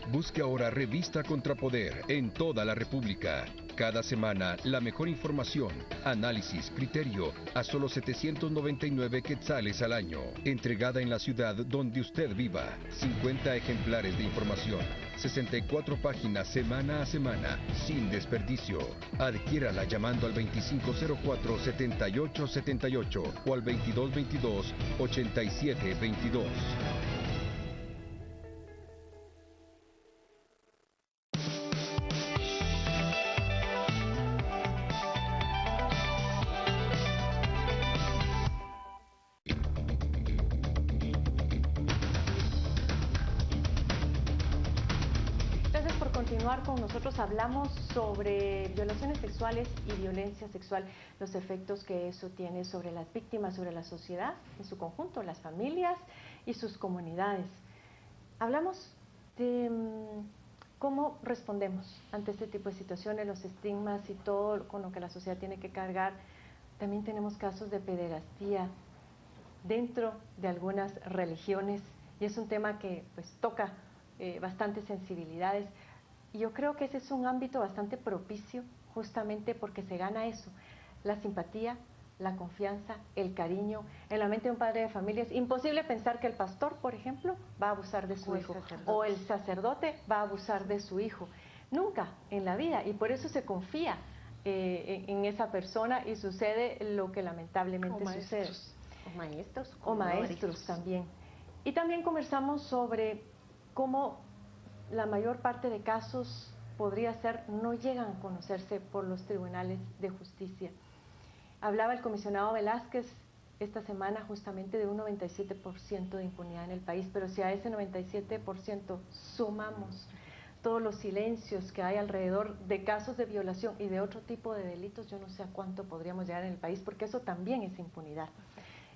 Busque ahora Revista Contrapoder en toda la República. Cada semana, la mejor información, análisis, criterio, a solo 799 quetzales al año. Entregada en la ciudad donde usted viva. 50 ejemplares de información. 64 páginas semana a semana, sin desperdicio. Adquiérala llamando al 2504-7878 o al 2222-8722. Con nosotros hablamos sobre violaciones sexuales y violencia sexual, los efectos que eso tiene sobre las víctimas, sobre la sociedad en su conjunto, las familias y sus comunidades. Hablamos de cómo respondemos ante este tipo de situaciones, los estigmas y todo con lo que la sociedad tiene que cargar. También tenemos casos de pederastía dentro de algunas religiones y es un tema que pues toca bastantes sensibilidades. Y yo creo que ese es un ámbito bastante propicio justamente porque se gana eso, la simpatía, la confianza, el cariño. En la mente de un padre de familia es imposible pensar que el pastor, por ejemplo, va a abusar de su hijo o el sacerdote va a abusar de su hijo. Nunca en la vida, y por eso se confía en esa persona y sucede lo que lamentablemente sucede. O maestros. O maestros comedores. también. Y también conversamos sobre cómo la mayor parte de casos podría ser no llegan a conocerse por los tribunales de justicia. Hablaba el comisionado Velázquez esta semana justamente de un 97% de impunidad en el país, pero si a ese 97% sumamos todos los silencios que hay alrededor de casos de violación y de otro tipo de delitos, yo no sé a cuánto podríamos llegar en el país, porque eso también es impunidad.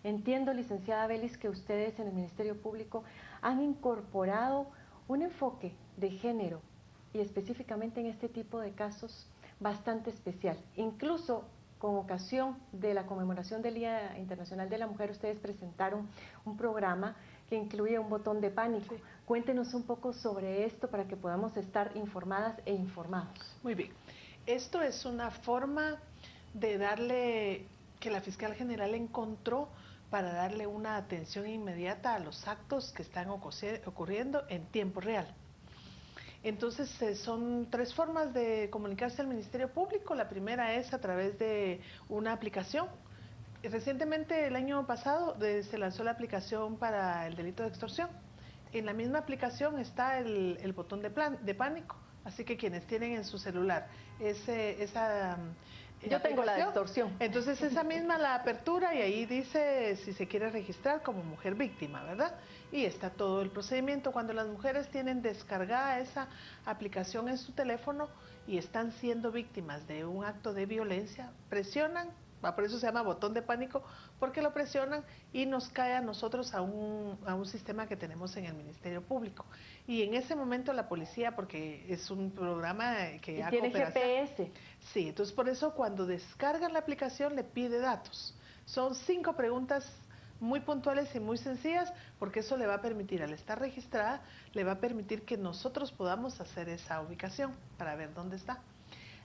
Entiendo, licenciada Belis, que ustedes en el Ministerio Público han incorporado un enfoque de género y específicamente en este tipo de casos bastante especial. Incluso con ocasión de la conmemoración del Día Internacional de la Mujer, ustedes presentaron un programa que incluye un botón de pánico. Sí. Cuéntenos un poco sobre esto para que podamos estar informadas e informados. Muy bien. Esto es una forma de darle, que la fiscal general encontró para darle una atención inmediata a los actos que están ocurriendo en tiempo real. Entonces son 3 formas de comunicarse al Ministerio Público. La primera es a través de una aplicación. Recientemente, el año pasado, se lanzó la aplicación para el delito de extorsión. En la misma aplicación está el botón de pánico, así que quienes tienen en su celular esa Yo tengo la de aplicación, extorsión. entonces esa misma la apertura y ahí dice si se quiere registrar como mujer víctima, ¿verdad? Y está todo el procedimiento. Cuando las mujeres tienen descargada esa aplicación en su teléfono y están siendo víctimas de un acto de violencia, presionan, por eso se llama botón de pánico, porque lo presionan y nos cae a nosotros a un sistema que tenemos en el Ministerio Público. Y en ese momento la policía, porque es un programa que Y ha tiene cooperación. GPS. Sí, entonces por eso cuando descargan la aplicación le pide datos. Son 5 preguntas muy puntuales y muy sencillas, porque eso le va a permitir, al estar registrada, le va a permitir que nosotros podamos hacer esa ubicación para ver dónde está.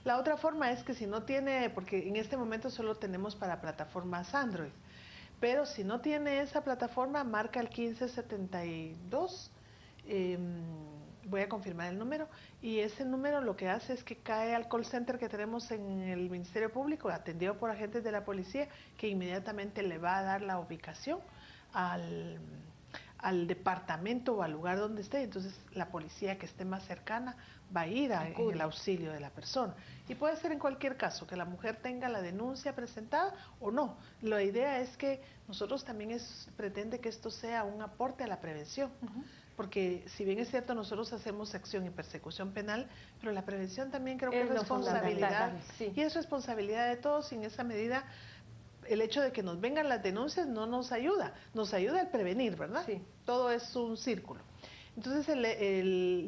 La otra forma es que si no tiene, porque en este momento solo tenemos para plataformas Android, pero si no tiene esa plataforma, marca el 1572, voy a confirmar el número, y ese número lo que hace es que cae al call center que tenemos en el Ministerio Público, atendido por agentes de la policía, que inmediatamente le va a dar la ubicación al departamento o al lugar donde esté. Entonces la policía que esté más cercana va a ir en el auxilio de la persona. Y puede ser en cualquier caso, que la mujer tenga la denuncia presentada o no. La idea es que nosotros también pretende que esto sea un aporte a la prevención. Porque si bien es cierto, nosotros hacemos acción y persecución penal, pero la prevención también creo que es lo responsabilidad. fundamental, sí. Y es responsabilidad de todos, y en esa medida el hecho de que nos vengan las denuncias no nos ayuda el prevenir, ¿verdad? Sí. Todo es un círculo. Entonces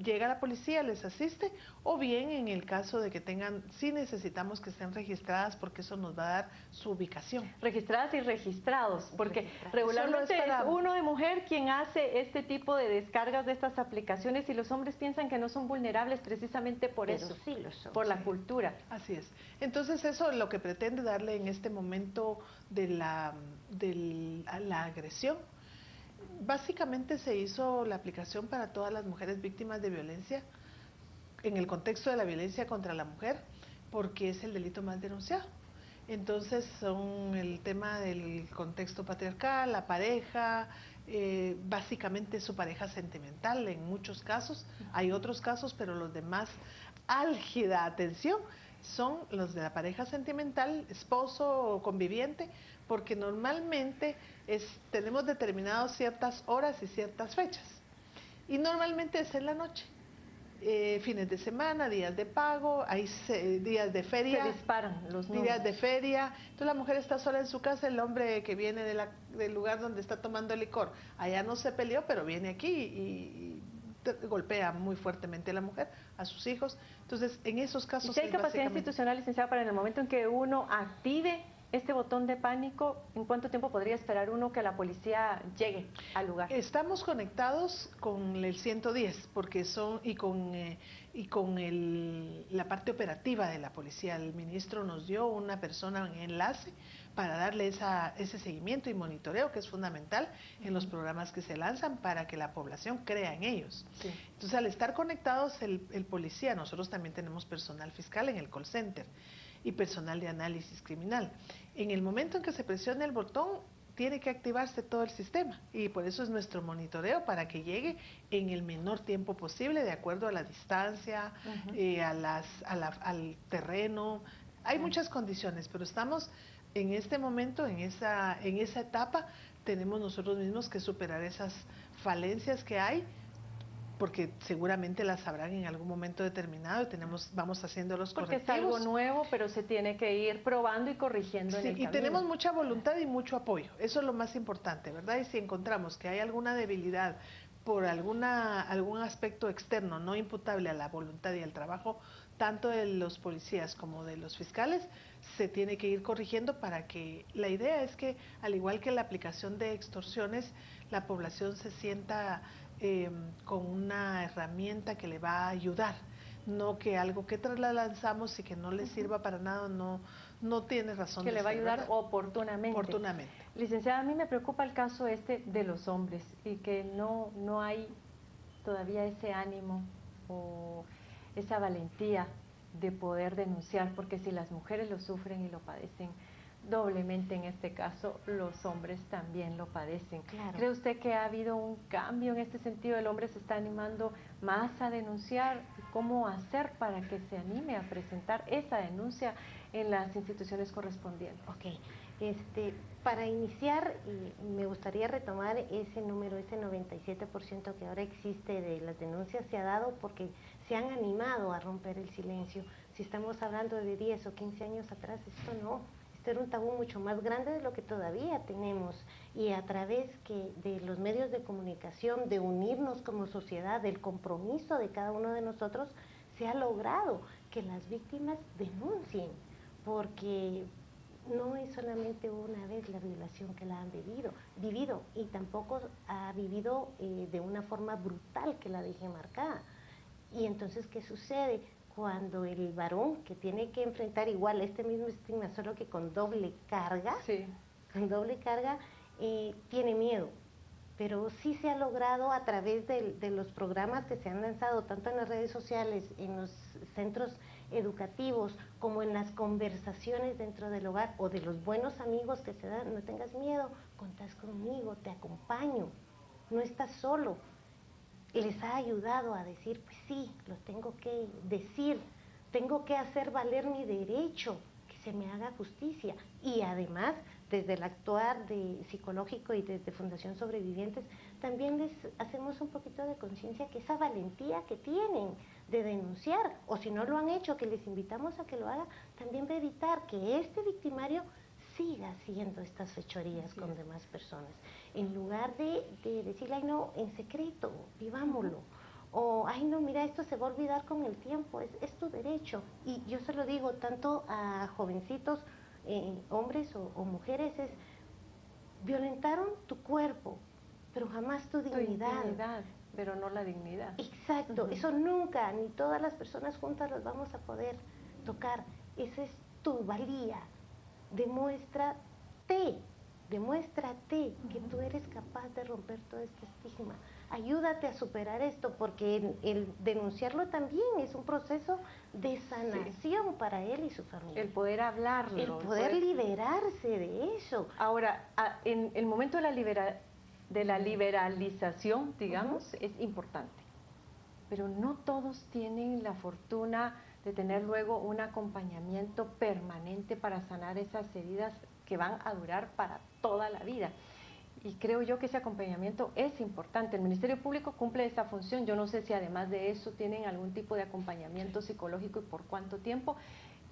llega la policía, les asiste, o bien en el caso de que tengan, sí necesitamos que estén registradas, porque eso nos va a dar su ubicación. Registradas y registrados, porque Registrados. regularmente Solo es para- es uno de mujer quien hace este tipo de descargas de estas aplicaciones, y los hombres piensan que no son vulnerables precisamente por Pero eso, sí lo son. por la Sí. cultura. Así es. Entonces eso es lo que pretende darle en este momento de la agresión. Básicamente se hizo la aplicación para todas las mujeres víctimas de violencia, en el contexto de la violencia contra la mujer, porque es el delito más denunciado. Entonces son el tema del contexto patriarcal, la pareja, básicamente su pareja sentimental en muchos casos. Hay otros casos, pero los de más álgida atención son los de la pareja sentimental, esposo o conviviente, porque normalmente tenemos determinadas ciertas horas y ciertas fechas. Y normalmente es en la noche. Fines de semana, días de pago, hay días de feria. Se disparan los números. Días de feria. Entonces la mujer está sola en su casa, el hombre que viene del lugar donde está tomando licor, allá no se peleó, pero viene aquí y golpea muy fuertemente a la mujer, a sus hijos. Entonces, en esos casos... ¿Y si hay es capacidad básicamente- institucional, licenciada, para en el momento en que uno active este botón de pánico, en cuánto tiempo podría esperar uno que la policía llegue al lugar? Estamos conectados con el 110, porque la parte operativa de la policía. El ministro nos dio una persona en enlace para darle ese seguimiento y monitoreo, que es fundamental en los programas que se lanzan para que la población crea en ellos. Sí. Entonces, al estar conectados el policía, nosotros también tenemos personal fiscal en el call center y personal de análisis criminal. En el momento en que se presione el botón, tiene que activarse todo el sistema y por eso es nuestro monitoreo para que llegue en el menor tiempo posible de acuerdo a la distancia, al terreno. Hay muchas condiciones, pero estamos en este momento, en esa etapa, tenemos nosotros mismos que superar esas falencias que hay, porque seguramente las sabrán en algún momento determinado y vamos haciendo los correctivos. Porque es algo nuevo, pero se tiene que ir probando y corrigiendo en el camino. Y tenemos mucha voluntad y mucho apoyo, eso es lo más importante, ¿verdad? Y si encontramos que hay alguna debilidad por algún aspecto externo no imputable a la voluntad y al trabajo, tanto de los policías como de los fiscales, se tiene que ir corrigiendo para que, la idea es que, al igual que la aplicación de extorsiones, la población se sienta con una herramienta que le va a ayudar, no que algo que lanzamos y que no le sirva para nada, no tiene razón que de le va a ser, ayudar ¿verdad? oportunamente. Oportunamente. Licenciada, a mí me preocupa el caso de los hombres y que no hay todavía ese ánimo o esa valentía de poder denunciar, porque si las mujeres lo sufren y lo padecen, doblemente en este caso los hombres también lo padecen. Claro. ¿Cree usted que ha habido un cambio en este sentido? ¿El hombre se está animando más a denunciar? ¿Cómo hacer para que se anime a presentar esa denuncia en las instituciones correspondientes? Ok, para iniciar me gustaría retomar ese número, ese 97% que ahora existe de las denuncias se ha dado porque se han animado a romper el silencio. Si estamos hablando de 10 o 15 años atrás, esto era un tabú mucho más grande de lo que todavía tenemos, y a través de los medios de comunicación, de unirnos como sociedad, del compromiso de cada uno de nosotros, se ha logrado que las víctimas denuncien, porque no es solamente una vez la violación que la han vivido y tampoco ha vivido de una forma brutal que la deje marcada. Y entonces, ¿qué sucede? Cuando el varón que tiene que enfrentar igual este mismo estigma, solo que con doble carga, tiene miedo. Pero sí se ha logrado a través de los programas que se han lanzado tanto en las redes sociales, en los centros educativos, como en las conversaciones dentro del hogar o de los buenos amigos que se dan. No tengas miedo, contás conmigo, te acompaño, no estás solo. Les ha ayudado a decir, pues sí, lo tengo que decir, tengo que hacer valer mi derecho, que se me haga justicia. Y además, desde el actuar psicológico y desde Fundación Sobrevivientes, también les hacemos un poquito de conciencia que esa valentía que tienen de denunciar, o si no lo han hecho, que les invitamos a que lo hagan, también va a evitar que este victimario siga haciendo estas fechorías con demás personas. En lugar de decirle, ay no, en secreto, vivámoslo. O, ay no, mira, esto se va a olvidar con el tiempo, es tu derecho. Y yo se lo digo tanto a jovencitos, hombres o mujeres, violentaron tu cuerpo, pero jamás tu dignidad. Tu intimidad, pero no la dignidad. Exacto, eso nunca, ni todas las personas juntas las vamos a poder tocar. Esa es tu valía. Demuéstrate que tú eres capaz de romper todo este estigma. Ayúdate a superar esto, porque el denunciarlo también es un proceso de sanación para él y su familia. El poder hablarlo. El poder liberarse de eso. Ahora, en el momento de la liberalización, digamos, es importante. Pero no todos tienen la fortuna de tener luego un acompañamiento permanente para sanar esas heridas que van a durar para toda la vida. Y creo yo que ese acompañamiento es importante. El Ministerio Público cumple esa función. Yo no sé si además de eso tienen algún tipo de acompañamiento psicológico y por cuánto tiempo.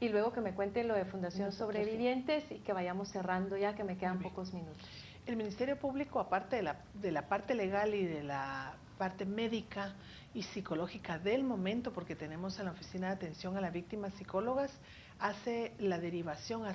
Y luego que me cuenten lo de Fundación Sobrevivientes y que vayamos cerrando ya, que me quedan pocos minutos. El Ministerio Público, aparte de la parte legal y de la parte médica y psicológica del momento, porque tenemos en la Oficina de Atención a la Víctima psicólogas, hace la derivación a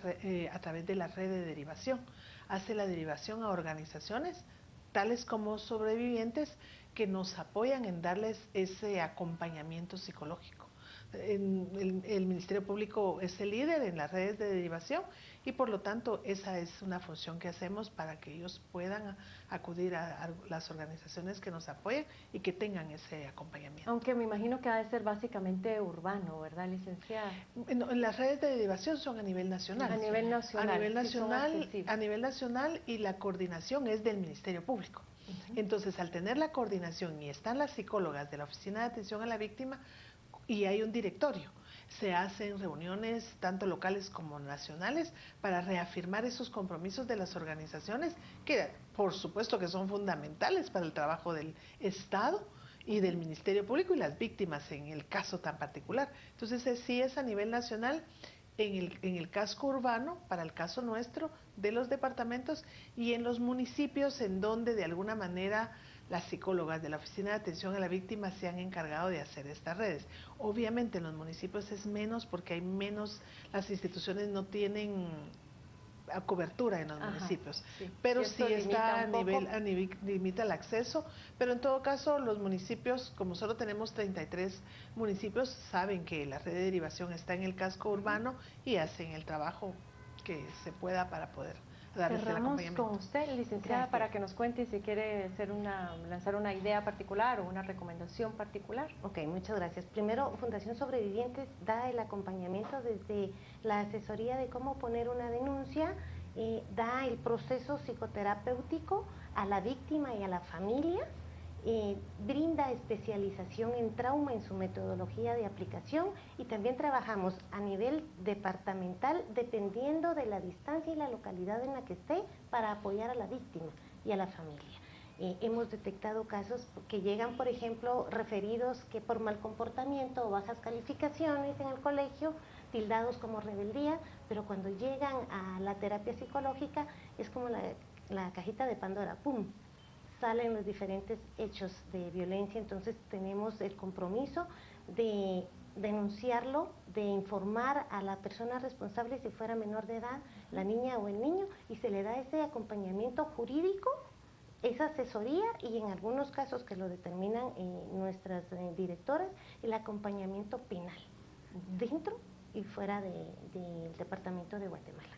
través de la red de derivación, hace la derivación a organizaciones tales como Sobrevivientes que nos apoyan en darles ese acompañamiento psicológico. el Ministerio Público es el líder en las redes de derivación y por lo tanto esa es una función que hacemos para que ellos puedan acudir a las organizaciones que nos apoyan y que tengan ese acompañamiento. Aunque me imagino que ha de ser básicamente urbano, ¿verdad, licenciada? En las redes de derivación son a nivel nacional. A nivel nacional. A nivel sí son nacional, accesibles. a nivel nacional y la coordinación es del Ministerio Público. Entonces, al tener la coordinación y están las psicólogas de la Oficina de Atención a la Víctima y hay un directorio, se hacen reuniones tanto locales como nacionales para reafirmar esos compromisos de las organizaciones que por supuesto que son fundamentales para el trabajo del Estado y del Ministerio Público y las víctimas en el caso tan particular. Entonces sí es a nivel nacional en el casco urbano, para el caso nuestro, de los departamentos y en los municipios en donde de alguna manera las psicólogas de la Oficina de Atención a la Víctima se han encargado de hacer estas redes. Obviamente en los municipios es menos porque hay menos, las instituciones no tienen cobertura en los municipios, sí. pero Y sí esto está limita a nivel, limita el acceso, pero en todo caso los municipios, como solo tenemos 33 municipios, saben que la red de derivación está en el casco urbano y hacen el trabajo que se pueda para poder darles el Cerramos acompañamiento. con usted, licenciada, Gracias. para que nos cuente si quiere lanzar una idea particular o una recomendación particular. Ok, muchas gracias. Primero, Fundación Sobrevivientes da el acompañamiento desde la asesoría de cómo poner una denuncia, da el proceso psicoterapéutico a la víctima y a la familia, brinda especialización en trauma en su metodología de aplicación y también trabajamos a nivel departamental dependiendo de la distancia y la localidad en la que esté para apoyar a la víctima y a la familia. Hemos detectado casos que llegan, por ejemplo, referidos que por mal comportamiento o bajas calificaciones en el colegio, tildados como rebeldía, pero cuando llegan a la terapia psicológica es como la cajita de Pandora, ¡pum!, salen los diferentes hechos de violencia. Entonces tenemos el compromiso de denunciarlo, de informar a la persona responsable si fuera menor de edad, la niña o el niño, y se le da ese acompañamiento jurídico, esa asesoría y en algunos casos que lo determinan nuestras directoras, el acompañamiento penal dentro y fuera del departamento de Guatemala.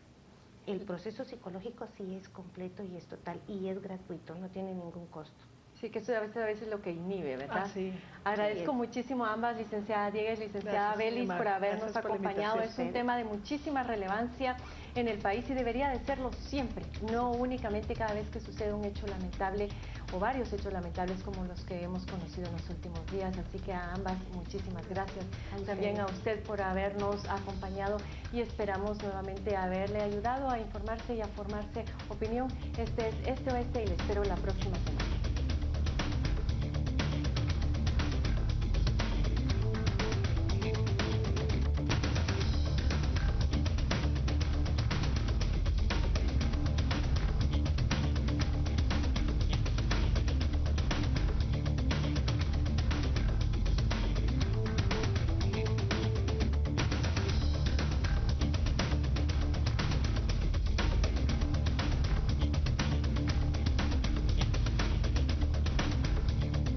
El proceso psicológico sí es completo y es total y es gratuito, no tiene ningún costo. Sí, que eso a veces es lo que inhibe, ¿verdad? Sí. Agradezco Sí, muchísimo a ambas, licenciada Diegues, licenciada Gracias, Belis, Mar. por habernos Gracias por la acompañado. invitación. Es un tema de muchísima relevancia en el país y debería de serlo siempre, no únicamente cada vez que sucede un hecho lamentable o varios hechos lamentables como los que hemos conocido en los últimos días. Así que a ambas muchísimas gracias. También a usted por habernos acompañado y esperamos nuevamente haberle ayudado a informarse y a formarse opinión. Este es Este Oeste y le espero la próxima semana.